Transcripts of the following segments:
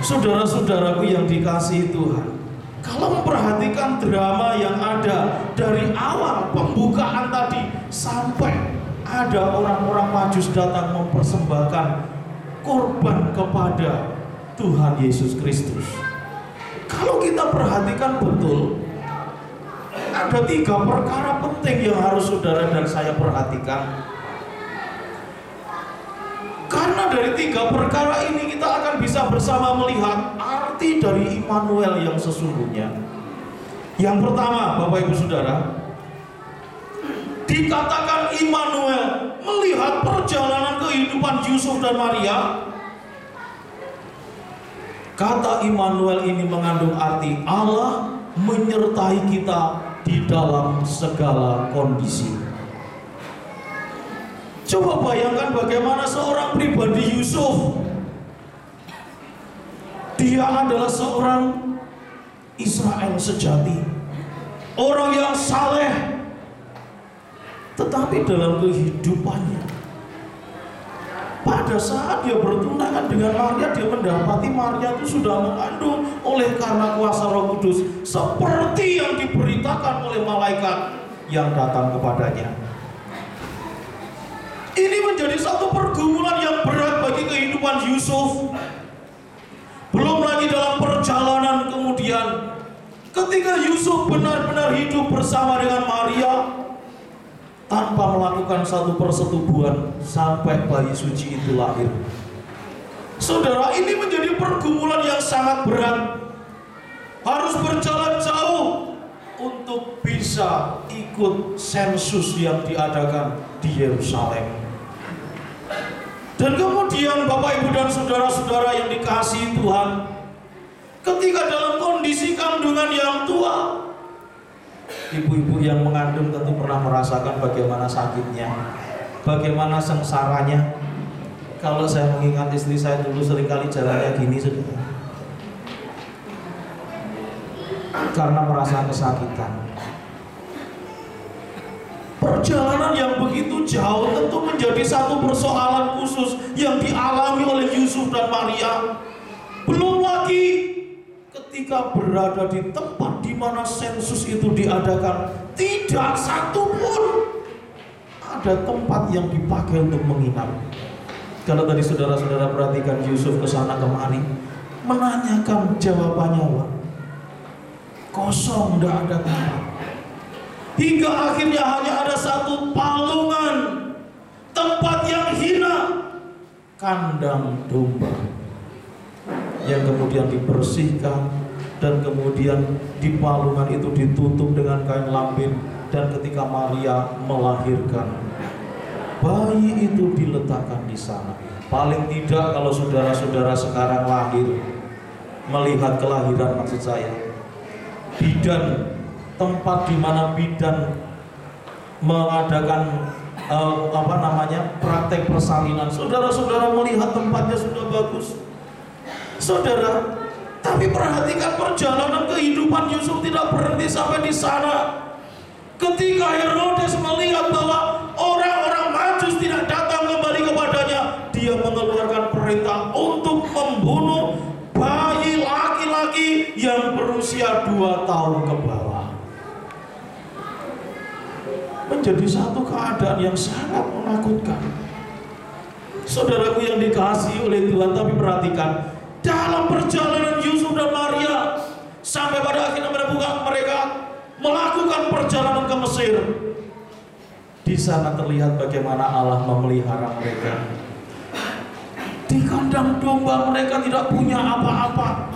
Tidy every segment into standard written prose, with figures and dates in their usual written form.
Saudara-saudaraku yang dikasihi Tuhan, kalau memperhatikan drama yang ada dari awal pembukaan tadi sampai ada orang-orang Majus datang mempersembahkan korban kepada Tuhan Yesus Kristus. Kalau kita perhatikan betul, ada 3 perkara penting yang harus saudara dan saya perhatikan. Karena dari 3 perkara ini kita akan bisa bersama melihat arti dari Immanuel yang sesungguhnya. Yang pertama, Bapak Ibu Saudara, dikatakan Immanuel melihat perjalanan kehidupan Yusuf dan Maria. Kata Immanuel ini mengandung arti Allah menyertai kita di dalam segala kondisi. Coba bayangkan bagaimana seorang pribadi Yusuf. Dia adalah seorang Israel sejati, orang yang saleh. Tetapi dalam kehidupannya, pada saat dia bertunangan dengan Maria, dia mendapati Maria itu sudah mengandung oleh karena kuasa Roh Kudus, seperti yang diberitakan oleh malaikat yang datang kepadanya. Ini menjadi satu pergumulan yang berat bagi kehidupan Yusuf. Belum lagi dalam perjalanan kemudian, ketika Yusuf benar-benar hidup bersama dengan Maria tanpa melakukan satu persetubuhan sampai bayi suci itu lahir. Saudara, ini menjadi pergumulan yang sangat berat. Harus berjalan jauh untuk bisa ikut sensus yang diadakan di Yerusalem. Dan kemudian Bapak Ibu dan saudara-saudara yang dikasihi Tuhan, ketika dalam kondisi kandungan yang tua, ibu-ibu yang mengandung tentu pernah merasakan bagaimana sakitnya, bagaimana sengsaranya. Kalau saya mengingat istri saya dulu seringkali jalannya gini, saudara, karena merasa kesakitan. Perjalanan yang begitu jauh tentu menjadi satu persoalan khusus yang dialami oleh Yusuf dan Maria. Belum lagi ketika berada di tempat di mana sensus itu diadakan, tidak satu pun ada tempat yang dipakai untuk menginap. Kalau tadi saudara-saudara perhatikan Yusuf ke sana kemari, menanyakan jawabannya, Wah, kosong, tidak ada tempat. Hingga akhirnya hanya ada satu palungan, tempat yang hina, kandang domba, yang kemudian dibersihkan, dan kemudian di palungan itu ditutup dengan kain lambin. Dan ketika Maria melahirkan, bayi itu diletakkan di sana. Paling tidak kalau saudara-saudara sekarang lahir, melihat kelahiran, maksud saya, bidan, tempat di mana bidan mengadakan praktek persalinan, saudara-saudara melihat tempatnya sudah bagus. Saudara, tapi perhatikan perjalanan kehidupan Yusuf tidak berhenti sampai di sana. Ketika Herodes melihat bahwa orang-orang Majus tidak datang kembali kepadanya, dia mengeluarkan perintah untuk membunuh bayi laki-laki yang berusia 2 tahun ke bawah. Menjadi satu keadaan yang sangat menakutkan. Saudaraku yang dikasihi oleh Tuhan, tapi perhatikan, dalam perjalanan Yusuf dan Maria sampai pada akhirnya mereka melakukan perjalanan ke Mesir. Di sana terlihat bagaimana Allah memelihara mereka. Di kandang domba mereka tidak punya apa-apa.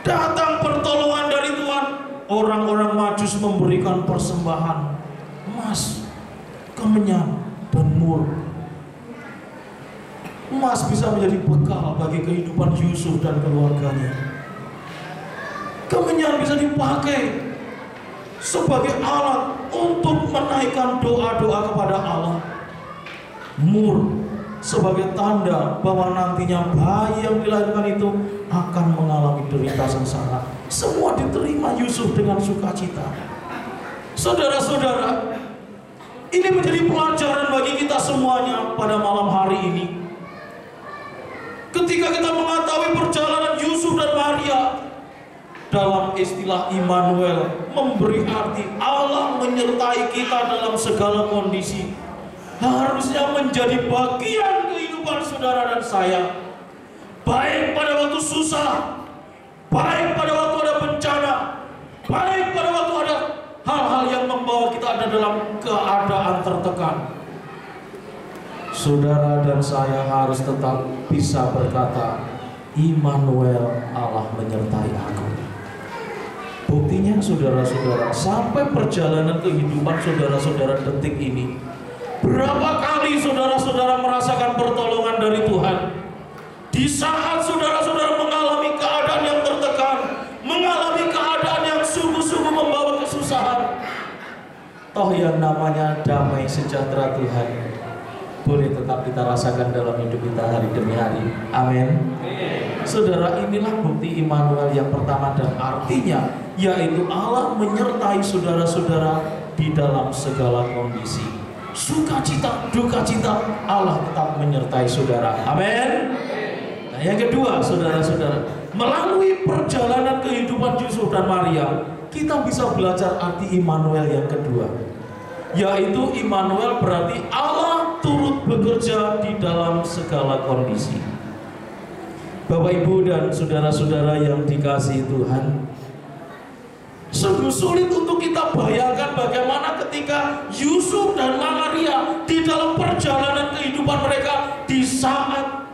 Datang pertolongan dari Tuhan. Orang-orang Majus memberikan persembahan emas, kemenyan, dan mur. Emas bisa menjadi bekal bagi kehidupan Yusuf dan keluarganya. Kemenyan bisa dipakai sebagai alat untuk menaikkan doa-doa kepada Allah. Mur sebagai tanda bahwa nantinya bayi yang dilahirkan itu akan mengalami derita sengsara. Semua diterima Yusuf dengan sukacita. Saudara-saudara, ini menjadi pelajaran bagi kita semuanya pada malam hari ini. Ketika kita mengetahui perjalanan Yusuf istilah Immanuel memberi arti Allah menyertai kita dalam segala kondisi. Harusnya menjadi bagian kehidupan saudara dan saya. Baik pada waktu susah, baik pada waktu ada bencana, baik pada waktu ada hal-hal yang membawa kita ada dalam keadaan tertekan. Saudara dan saya harus tetap bisa berkata, Immanuel, Allah menyertai aku. Buktinya saudara-saudara, sampai perjalanan kehidupan saudara-saudara detik ini, berapa kali saudara-saudara merasakan pertolongan dari Tuhan? Di saat saudara-saudara mengalami keadaan yang tertekan, mengalami keadaan yang sungguh-sungguh membawa kesusahan, toh yang namanya damai sejahtera Tuhan boleh tetap kita rasakan dalam hidup kita hari demi hari. Amin. Saudara, inilah bukti Immanuel yang pertama dan artinya yaitu Allah menyertai saudara-saudara di dalam segala kondisi. Sukacita, duka cita, Allah tetap menyertai saudara. Amin. Nah, yang kedua, saudara-saudara, melalui perjalanan kehidupan Yusuf dan Maria, kita bisa belajar arti Immanuel yang kedua, yaitu Immanuel berarti Allah turut bekerja di dalam segala kondisi. Bapak, Ibu, dan saudara-saudara yang dikasihi Tuhan, sungguh sulit untuk kita bayangkan bagaimana ketika Yusuf dan Maria di dalam perjalanan kehidupan mereka, di saat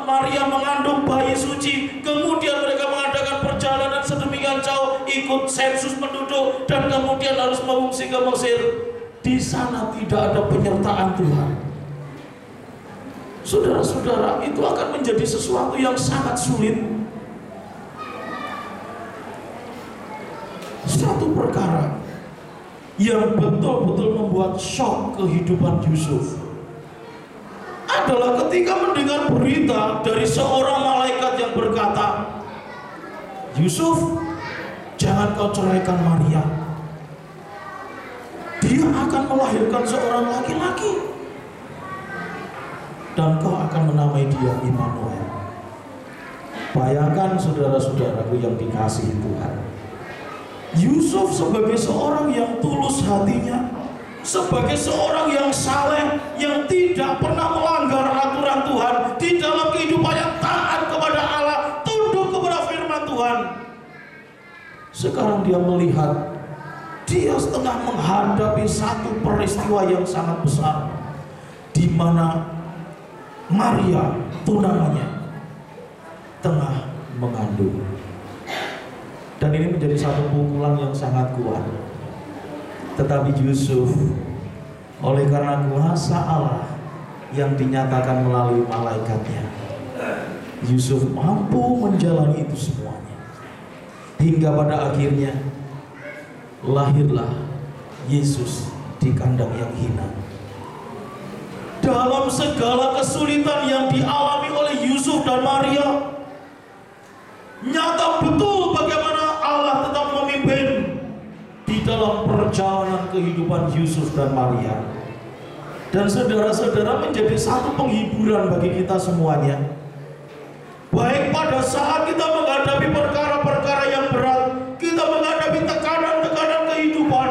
Maria mengandung bayi suci, kemudian mereka mengadakan perjalanan sedemikian jauh, ikut sensus penduduk, dan kemudian harus mengungsi ke Mesir. Di sana tidak ada penyertaan Tuhan. Saudara-saudara, itu akan menjadi sesuatu yang sangat sulit. Satu perkara yang betul-betul membuat shock kehidupan Yusuf adalah ketika mendengar berita dari seorang malaikat yang berkata, Yusuf, jangan kau ceraikan Maria. Dia akan melahirkan seorang laki-laki dan kau akan menamai dia Immanuel. Bayangkan saudara-saudaraku yang dikasihi Tuhan, Yusuf sebagai seorang yang tulus hatinya, sebagai seorang yang saleh, yang tidak pernah melanggar aturan Tuhan, di dalam kehidupannya taat kepada Allah, tunduk kepada firman Tuhan. Sekarang dia melihat, dia sedang menghadapi satu peristiwa yang sangat besar, di mana Maria, tunangannya, tengah mengandung. Dan ini menjadi satu pukulan yang sangat kuat. Tetapi Yusuf, oleh karena kuasa Allah yang dinyatakan melalui malaikatnya, Yusuf mampu menjalani itu semuanya. Hingga pada akhirnya lahirlah Yesus di kandang yang hina. Dalam segala kesulitan yang dialami oleh Yusuf dan Maria, nyata betul bagaimana Allah tetap memimpin di dalam perjalanan kehidupan Yusuf dan Maria. Dan saudara-saudara, menjadi satu penghiburan bagi kita semuanya. Baik pada saat kita menghadapi perkara-perkara yang berat, kita menghadapi tekanan-tekanan kehidupan,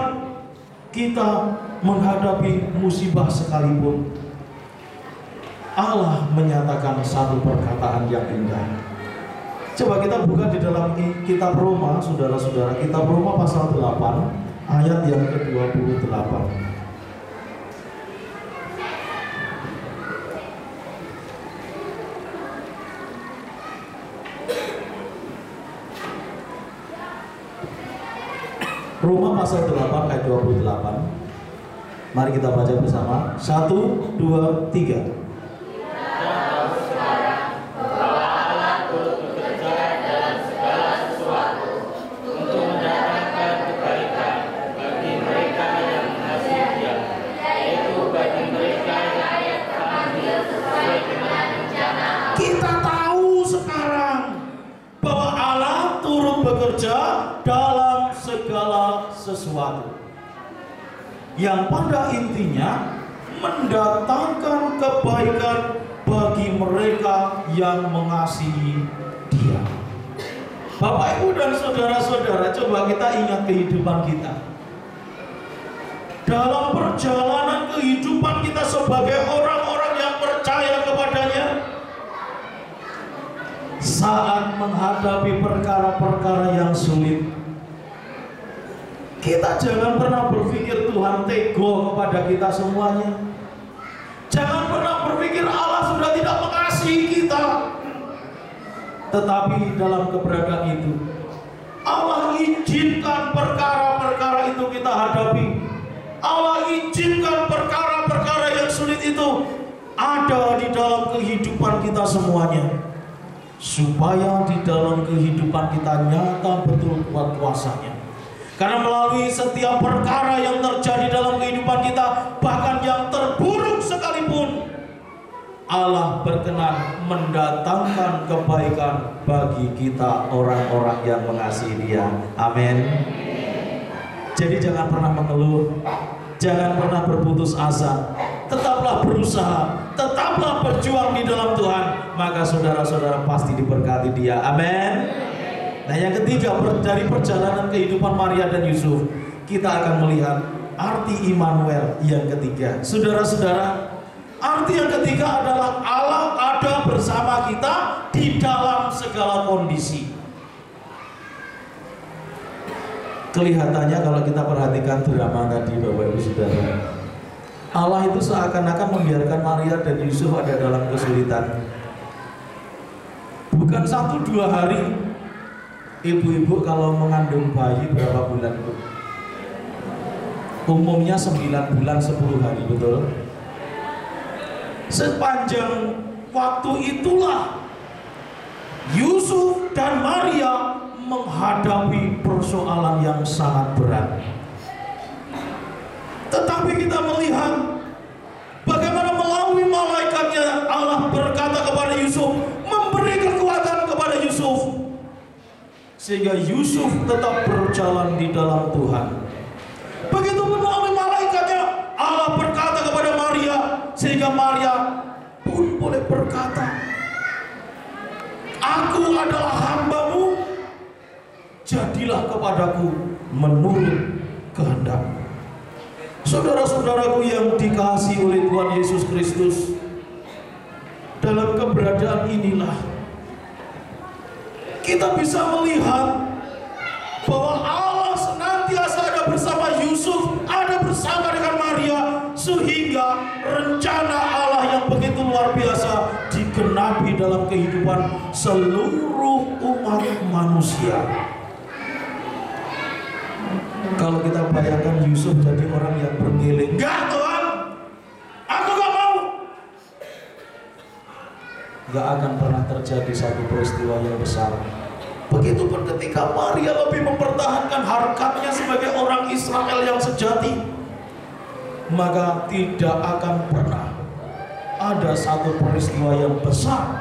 kita menghadapi musibah sekalipun, Allah menyatakan satu perkataan yang indah. Coba kita buka di dalam kitab Roma, saudara-saudara, kitab Roma pasal 8 ayat yang ke-28. Roma pasal 8 ayat 28. Mari kita baca bersama. 1, 2, 3. Dalam segala sesuatu yang pada intinya mendatangkan kebaikan bagi mereka yang mengasihi Dia. Bapak, Ibu, dan saudara-saudara, coba kita ingat kehidupan kita. Dalam perjalanan kehidupan kita sebagai orang-orang yang percaya kepadanya, saat menghadapi perkara-perkara yang sulit, kita jangan pernah berpikir Tuhan tego kepada kita semuanya. Jangan pernah berpikir Allah sudah tidak mengasihi kita. Tetapi dalam keberadaan itu, Allah izinkan perkara-perkara itu kita hadapi. Allah izinkan perkara-perkara yang sulit itu ada di dalam kehidupan kita semuanya, supaya di dalam kehidupan kita nyata betul kuasa-Nya. Karena melalui setiap perkara yang terjadi dalam kehidupan kita, bahkan yang terburuk sekalipun, Allah berkenan mendatangkan kebaikan bagi kita, orang-orang yang mengasihi Dia. Amin. Jadi jangan pernah mengeluh, jangan pernah berputus asa, tetaplah berusaha, tetaplah berjuang di dalam Tuhan, maka saudara-saudara pasti diberkati Dia. Amin. Nah, yang ketiga, dari perjalanan kehidupan Maria dan Yusuf, kita akan melihat arti Immanuel yang ketiga. Saudara-saudara, arti yang ketiga adalah Allah ada bersama kita di dalam segala kondisi. Kelihatannya kalau kita perhatikan drama tadi, Bapak Ibu Saudara, Allah itu seakan-akan membiarkan Maria dan Yusuf ada dalam kesulitan. Bukan 1-2 hari. Ibu-ibu kalau mengandung bayi berapa bulan, Bu? Umumnya 9 bulan 10 hari, betul? Sepanjang waktu itulah Yusuf dan Maria menghadapi persoalan yang sangat berat. Tetapi kita melihat bagaimana melalui malaikatnya Allah berkata kepada Yusuf, memberi kekuatan kepada Yusuf, sehingga Yusuf tetap berjalan di dalam Tuhan. Begitupun melalui malaikatnya Allah berkata kepada Maria, sehingga Maria pun boleh berkata, aku adalah hamba-Mu, jadilah kepadaku menurut kehendak-Mu. Saudara-saudaraku yang dikasihi oleh Tuhan Yesus Kristus, dalam keberadaan inilah kita bisa melihat bahwa Allah senantiasa ada bersama Yusuf, ada bersama dengan Maria, sehingga rencana Allah yang begitu luar biasa digenapi dalam kehidupan seluruh umat manusia. Kalau kita bayangkan Yusuf jadi orang yang berkeliling, enggak Tuhan, aku gak mau, gak akan pernah terjadi satu peristiwa yang besar. Begitupun ketika Maria lebih mempertahankan harkatnya sebagai orang Israel yang sejati, maka tidak akan pernah ada satu peristiwa yang besar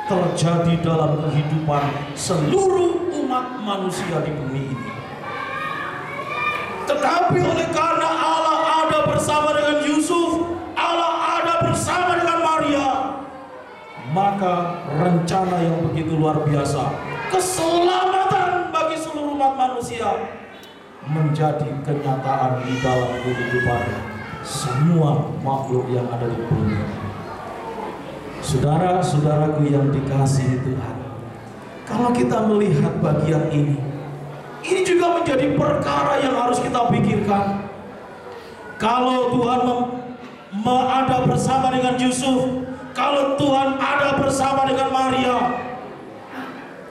terjadi dalam kehidupan seluruh umat manusia di bumi ini. Tetapi oleh karena Allah ada bersama dengan Yusuf, Allah ada bersama dengan Maria, maka rencana yang begitu luar biasa, keselamatan bagi seluruh umat manusia, menjadi kenyataan di dalam kehidupan semua makhluk yang ada di bumi. Saudara-saudaraku yang dikasihi Tuhan, kalau kita melihat bagian ini juga menjadi perkara yang harus kita pikirkan. Kalau Tuhan ada bersama dengan Yusuf, kalau Tuhan ada bersama dengan Maria,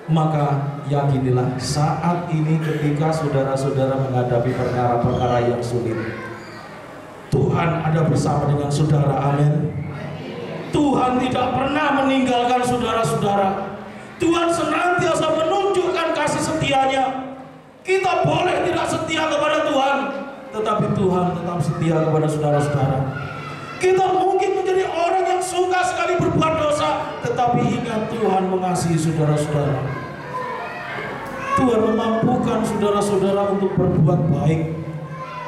maka yakinilah saat ini ketika saudara-saudara menghadapi perkara-perkara yang sulit, Tuhan ada bersama dengan saudara. Amin. Tuhan tidak pernah meninggalkan saudara-saudara. Tuhan senantiasa menunjukkan kasih setia-Nya. Kita boleh tidak setia kepada Tuhan, tetapi Tuhan tetap setia kepada saudara-saudara. Kita mungkin menjadi orang yang suka sekali berbuat dosa, tetapi ingat Tuhan mengasihi saudara-saudara. Tuhan memampukan saudara-saudara untuk berbuat baik.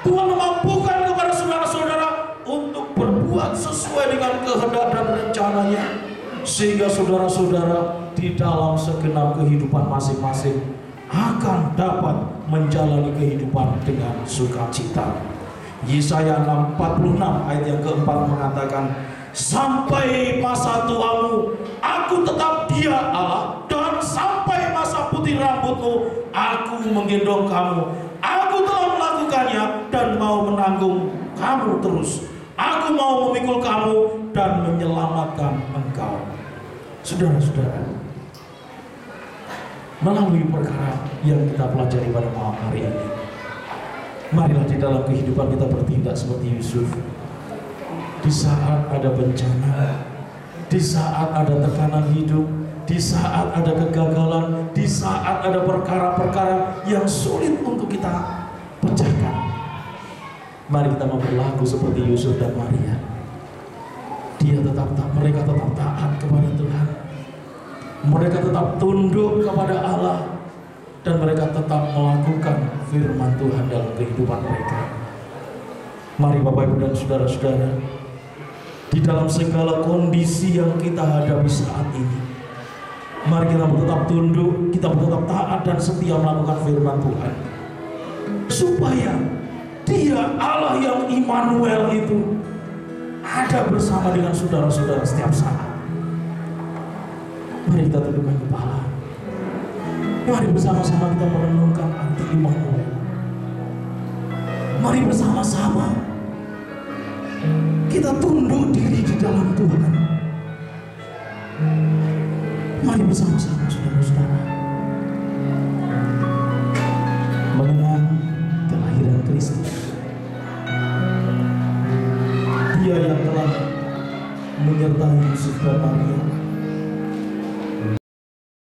Tuhan memampukan kepada saudara-saudara untuk berbuat sesuai dengan kehendak dan rencana-Nya. sehingga saudara-saudara di dalam segenap kehidupan masing-masing akan dapat menjalani kehidupan dengan sukacita. Yesaya 46 ayat yang keempat mengatakan, sampai masa tuamu aku tetap Dia Allah, dan sampai masa putih rambutmu aku menggendong kamu. Aku telah melakukannya dan mau menanggung kamu terus. Aku mau memikul kamu dan menyelamatkan engkau. Saudara-saudara, melalui perkara yang kita pelajari pada malam hari ini, marilah di dalam kehidupan kita bertindak seperti Yusuf. Di saat ada bencana, di saat ada tekanan hidup, di saat ada kegagalan, di saat ada perkara-perkara yang sulit untuk kita pecahkan, mari kita mau berlaku seperti Yusuf dan Maria. Mereka tetap taat kepada Tuhan, mereka tetap tunduk kepada Allah, dan mereka tetap melakukan firman Tuhan dalam kehidupan mereka. Mari Bapak Ibu dan saudara-saudara, di dalam segala kondisi yang kita hadapi saat ini, mari kita tetap tunduk, kita tetap taat dan setia melakukan firman Tuhan, supaya Dia Allah yang Immanuel itu ada bersama dengan saudara-saudara setiap saat. Mari kita tundukkan kepala. Mari bersama-sama kita merenungkan arti Immanuel. Mari bersama-sama kita tunduk diri di dalam Tuhan. Mari bersama-sama saudara-saudara